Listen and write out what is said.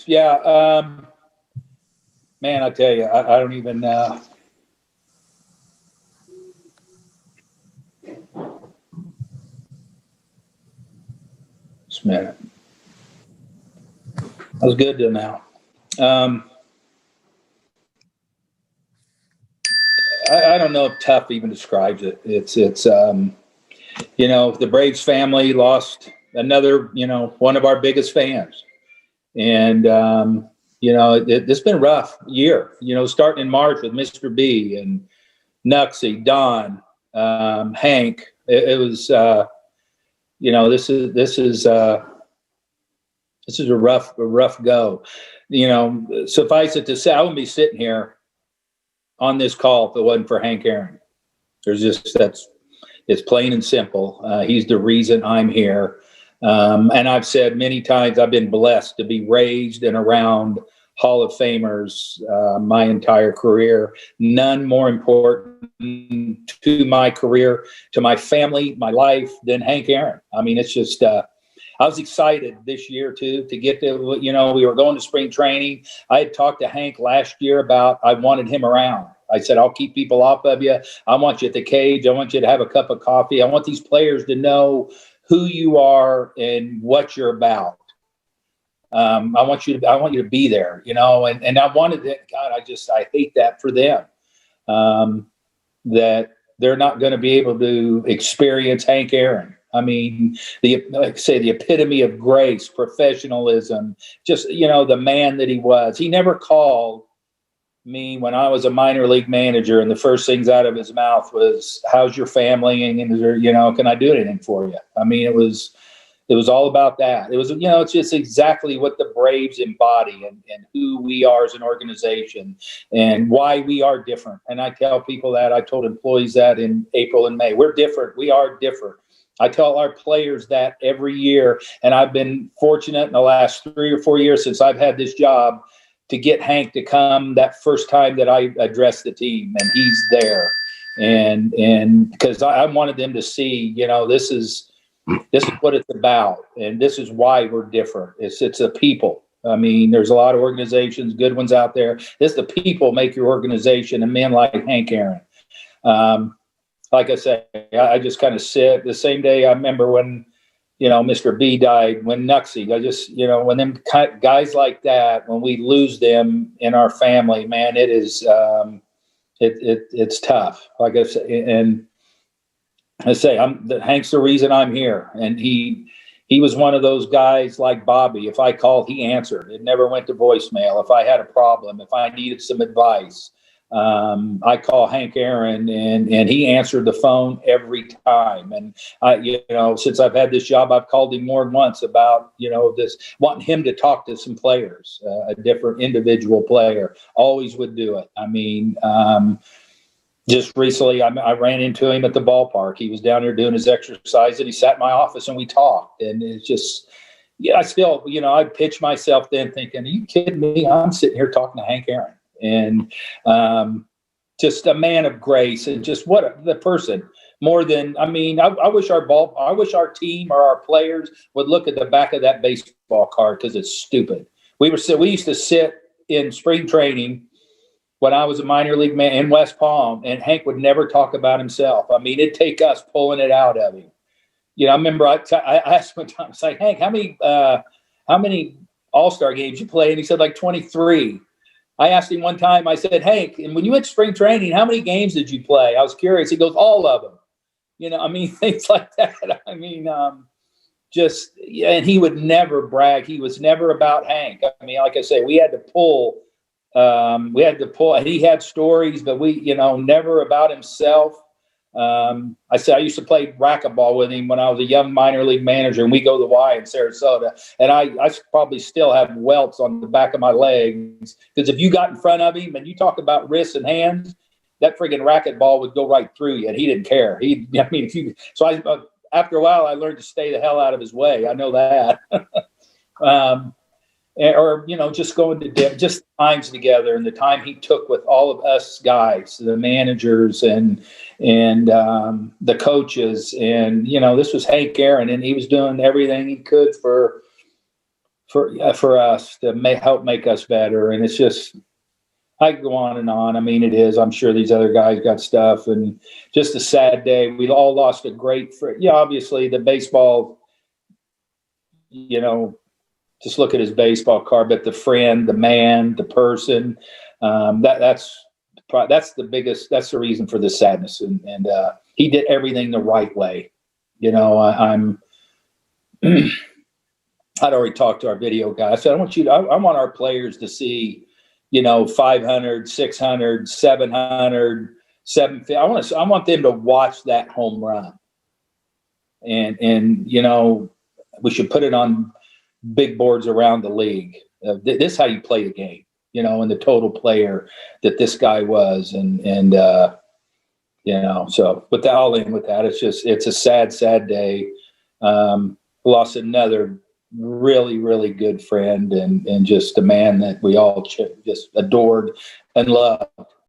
Yeah. Man, I tell you, I don't even. Just a minute. That was good till now. I don't know if tough even describes it. It's the Braves family lost another, one of our biggest fans. And, it's been a rough year, starting in March with Mr. B and Nuxie, Don, Hank. It was, this is a rough go. Suffice it to say, I wouldn't be sitting here on this call if it wasn't for Hank Aaron. It's plain and simple. He's the reason I'm here. And I've said many times I've been blessed to be raised and around Hall of Famers my entire career. None more important to my career, to my family, my life than Hank Aaron. I mean, it's just I was excited this year too to get to, we were going to spring training. I had talked to Hank last year about I wanted him around. I said, I'll keep people off of you. I want you at the cage. I want you to have a cup of coffee. I want these players to know who you are and what you're about. I want you to be there, and I wanted that. God, I hate that for them, that they're not going to be able to experience Hank Aaron. I mean, the epitome of grace, professionalism, just, the man that he was. He never called me when I was a minor league manager, and the first things out of his mouth was, how's your family? And is there, can I do anything for you? I mean, it was all about that. It was, it's just exactly what the Braves embody and who we are as an organization and why we are different. And I tell people that. I told employees that in April and May. We're different. We are different. I tell our players that every year, and I've been fortunate in the last 3 or 4 years since I've had this job to get Hank to come that first time that I addressed the team, and he's there. And because I wanted them to see, this is what it's about, and this is why we're different. It's the people. I mean, there's a lot of organizations, good ones out there. It's the people make your organization, and men like Hank Aaron. Like I say, I just kind of sit. The same day I remember when, Mr. B died, when Nuxie, I just, when them guys like that, when we lose them in our family, man, it is, it's tough. Like I say, and I say, Hank's the reason I'm here. And he was one of those guys like Bobby. If I called, he answered. It never went to voicemail. If I had a problem, if I needed some advice, I call Hank Aaron and he answered the phone every time. And since I've had this job, I've called him more than once about, this, wanting him to talk to some players, a different individual player. Always would do it. I mean, just recently I ran into him at the ballpark. He was down there doing his exercise and he sat in my office and we talked. And it's just, I still, I pitch myself then thinking, are you kidding me? I'm sitting here talking to Hank Aaron. And just a man of grace, and just the person more than, I wish our team or our players would look at the back of that baseball card, because it's stupid. We used to sit in spring training when I was a minor league man in West Palm, and Hank would never talk about himself. I mean, it'd take us pulling it out of him. I remember I asked one time, it's like, Hank, how many All-Star games you play? And he said like 23. I asked him one time, I said, Hank, and when you went to spring training, how many games did you play? I was curious. He goes, all of them. Things like that. And he would never brag. He was never about Hank. Like I say, we had to pull, and he had stories, but never about himself. I used to play racquetball with him when I was a young minor league manager, and we go to the Y in Sarasota, and I probably still have welts on the back of my legs, because if you got in front of him and you talk about wrists and hands, that friggin' racquetball would go right through you, and he didn't care. After a while, I learned to stay the hell out of his way. I know that. Just going to just times together, and the time he took with all of us guys, the managers and the coaches, and this was Hank Aaron, and he was doing everything he could for for us to help make us better. And it's just, I could go on and on. I mean, it is. I'm sure these other guys got stuff, and just a sad day. We all lost a great friend. Yeah, obviously the baseball, just look at his baseball card, but the friend, the man, the person, that's the biggest. That's the reason for the sadness. And he did everything the right way. I'm. I'd already talked to our video guy. I said, I want our players to see, 500, 600, 700, 750. I want them to watch that home run. And we should put it on big boards around the league. This is how you play the game, and the total player that this guy was. And so with that, I'll end with that. It's a sad, sad day. Lost another really, really good friend and just a man that we all just adored and loved.